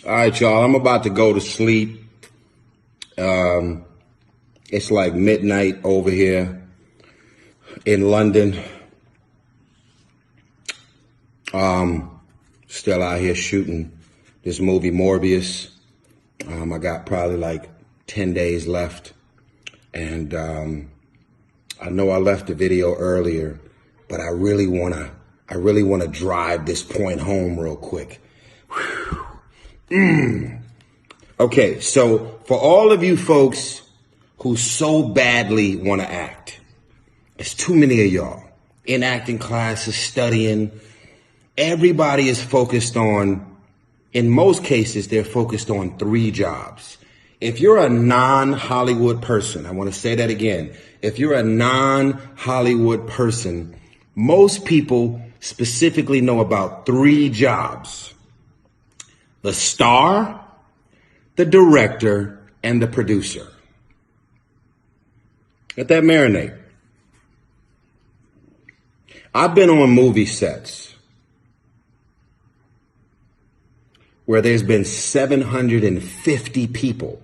All right, y'all. I'm about to go to sleep. It's like midnight over here in London. Still out here shooting this movie Morbius. I got probably like 10 days left. And I know I left the video earlier, but I really wanna drive this point home real quick. Okay, so for all of you folks who so badly want to act, it's too many of y'all in acting classes, studying. Everybody is focused on, in most cases, they're focused on 3 jobs. If you're a non-Hollywood person, I want to say that again. If you're a non-Hollywood person, most people specifically know about 3 jobs: the star, the director, and the producer. Let that marinate. I've been on movie sets where there's been 750 people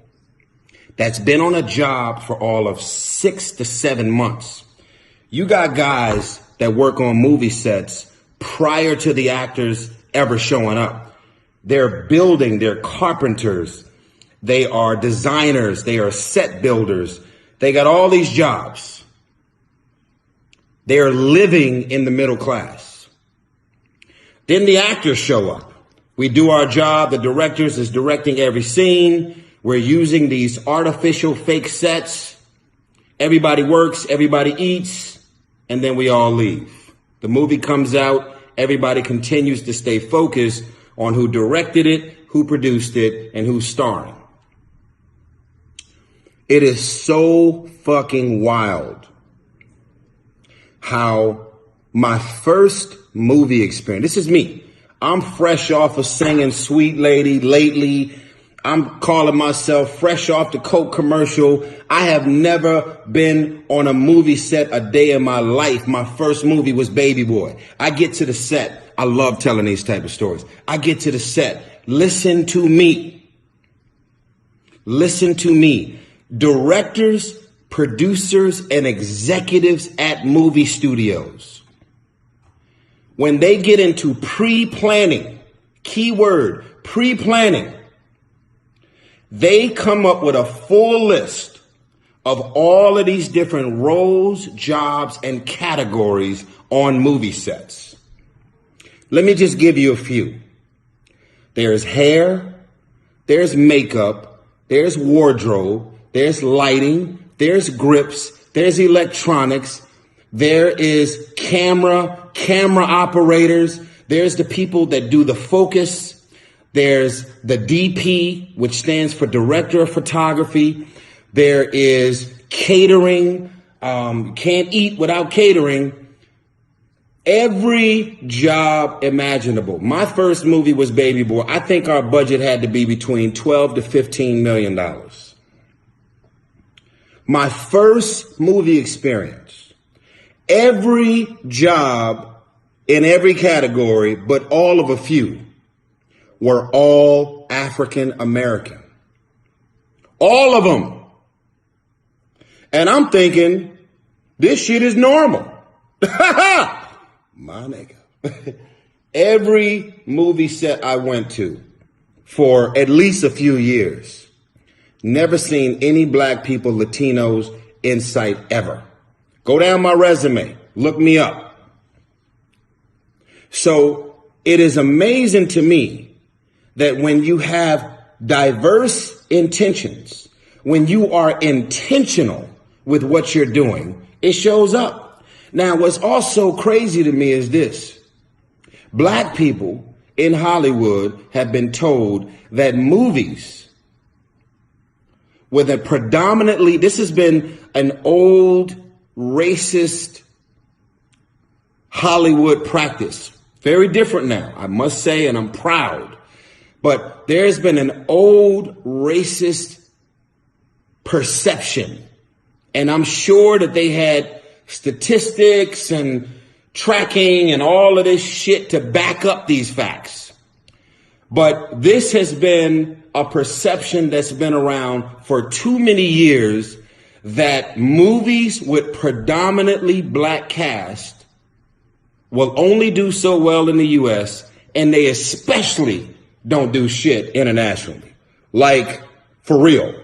that's been on a job for all of 6 to 7 months. You got guys that work on movie sets prior to the actors ever showing up. They're building, they're carpenters, they are designers, they are set builders. They got all these jobs. They're living in the middle class. Then the actors show up. We do our job. The directors is directing every scene. We're using these artificial fake sets. Everybody works, everybody eats, and then we all leave. The movie comes out. Everybody continues to stay focused on who directed it, who produced it, and who's starring. It is so fucking wild how my first movie experience, this is me. I'm fresh off of singing Sweet Lady lately. I'm calling myself fresh off the Coke commercial. I have never been on a movie set a day in my life. My first movie was Baby Boy. I get to the set. I love telling these type of stories. I get to the set. Listen to me. Listen to me. Directors, producers, and executives at movie studios, when they get into pre-planning, keyword, pre-planning, they come up with a full list of all of these different roles, jobs, and categories on movie sets. Let me just give you a few. There's hair, there's makeup, there's wardrobe, there's lighting, there's grips, there's electronics, there is camera operators, there's the people that do the focus, there's the DP, which stands for Director of Photography, there is catering, can't eat without catering. Every job imaginable. My first movie was Baby Boy. I think our budget had to be between $12 to $15 million. My first movie experience, every job in every category, but all of a few, were all African American. All of them. And I'm thinking, this shit is normal. My nigga. Every movie set I went to for at least a few years, never seen any black people, Latinos in sight ever. Go down my resume. Look me up. So it is amazing to me that when you have diverse intentions, when you are intentional with what you're doing, it shows up. Now, what's also crazy to me is this. Black people in Hollywood have been told that movies with a predominantly, this has been an old racist Hollywood practice. Very different now, I must say, and I'm proud. But there's been an old racist perception. And I'm sure that they had statistics and tracking and all of this shit to back up these facts. But this has been a perception that's been around for too many years that movies with predominantly black cast will only do so well in the US, and they especially don't do shit internationally. Like, for real.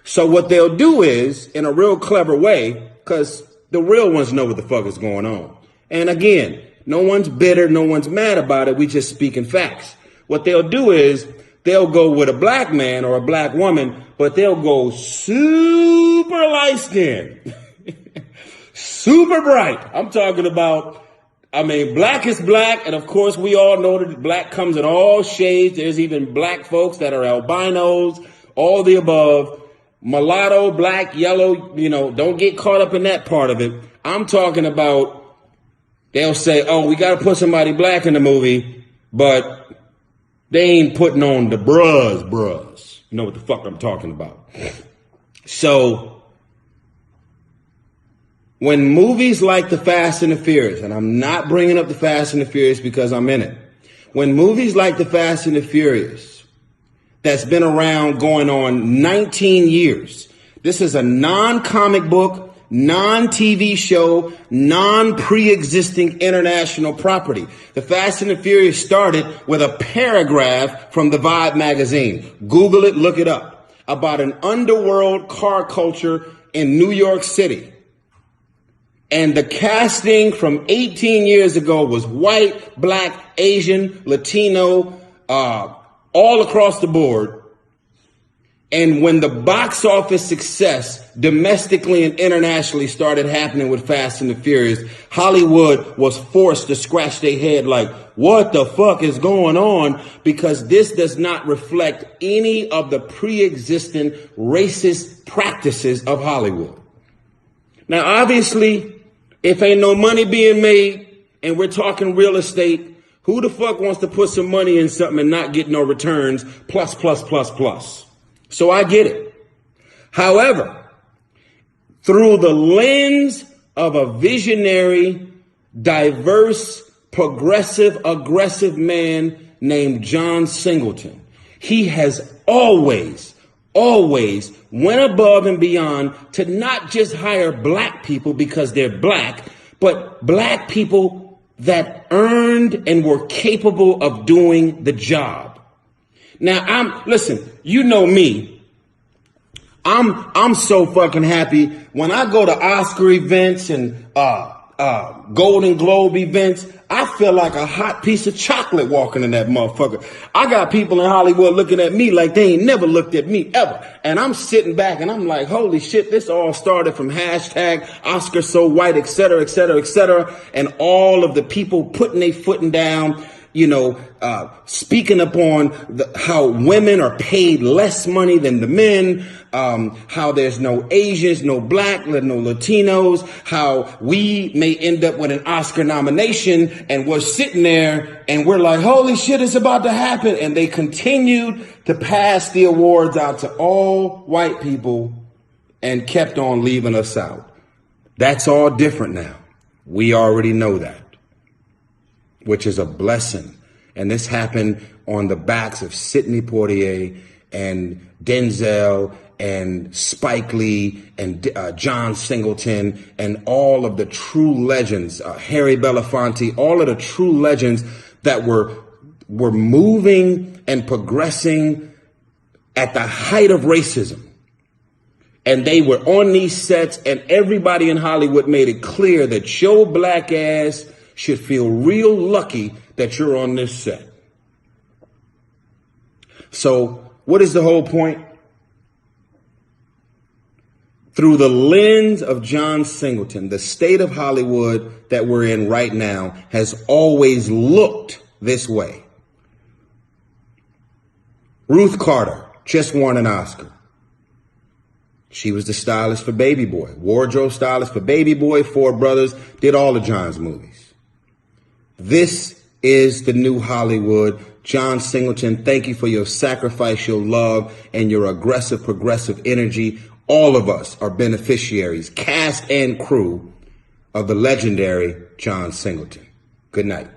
So what they'll do is, in a real clever way, because the real ones know what the fuck is going on. And again, no one's bitter, no one's mad about it, we just speaking facts. What they'll do is, they'll go with a black man or a black woman, but they'll go super light skinned, super bright. I'm talking about, black is black. And of course, we all know that black comes in all shades. There's even black folks that are albinos, all the above, mulatto, black, yellow, don't get caught up in that part of it. I'm talking about, they'll say, oh, we got to put somebody black in the movie, but they ain't putting on the bruhs. You know what the fuck I'm talking about. So, when movies like The Fast and the Furious, and I'm not bringing up The Fast and the Furious because I'm in it. When movies like The Fast and the Furious, that's been around going on 19 years. This is a non-comic book, non-TV show, non-pre-existing international property. The Fast and the Furious started with a paragraph from the Vibe magazine. Google it, look it up. About an underworld car culture in New York City. And the casting from 18 years ago was white, black, Asian, Latino, all across the board. And when the box office success domestically and internationally started happening with Fast and the Furious, Hollywood was forced to scratch their head like, what the fuck is going on? Because this does not reflect any of the pre-existing racist practices of Hollywood. Now, obviously, if ain't no money being made and we're talking real estate, who the fuck wants to put some money in something and not get no returns, plus, plus, plus, plus? So I get it. However, through the lens of a visionary, diverse, progressive, aggressive man named John Singleton, he has always went above and beyond to not just hire black people because they're black, but black people that earned and were capable of doing the job. Now, listen, you know me. I'm so fucking happy when I go to Oscar events and Golden Globe events. I feel like a hot piece of chocolate walking in that motherfucker. I got people in Hollywood looking at me like they ain't never looked at me ever. And I'm sitting back and I'm like, holy shit, this all started from hashtag Oscar so white, et cetera, et cetera, et cetera. And all of the people putting their footing down, speaking upon how women are paid less money than the men, how there's no Asians, no black, no Latinos, how we may end up with an Oscar nomination and we're sitting there and we're like, holy shit, it's about to happen. And they continued to pass the awards out to all white people and kept on leaving us out. That's all different now. We already know that, which is a blessing. And this happened on the backs of Sidney Poitier and Denzel and Spike Lee and John Singleton and all of the true legends, Harry Belafonte, all of the true legends that were moving and progressing at the height of racism. And they were on these sets and everybody in Hollywood made it clear that your black ass should feel real lucky that you're on this set. So what is the whole point? Through the lens of John Singleton, the state of Hollywood that we're in right now has always looked this way. Ruth Carter just won an Oscar. She was the stylist for Baby Boy, wardrobe stylist for Baby Boy, Four Brothers, did all of John's movies. This is the new Hollywood. John Singleton, thank you for your sacrifice, your love, and your aggressive, progressive energy. All of us are beneficiaries, cast and crew, of the legendary John Singleton. Good night.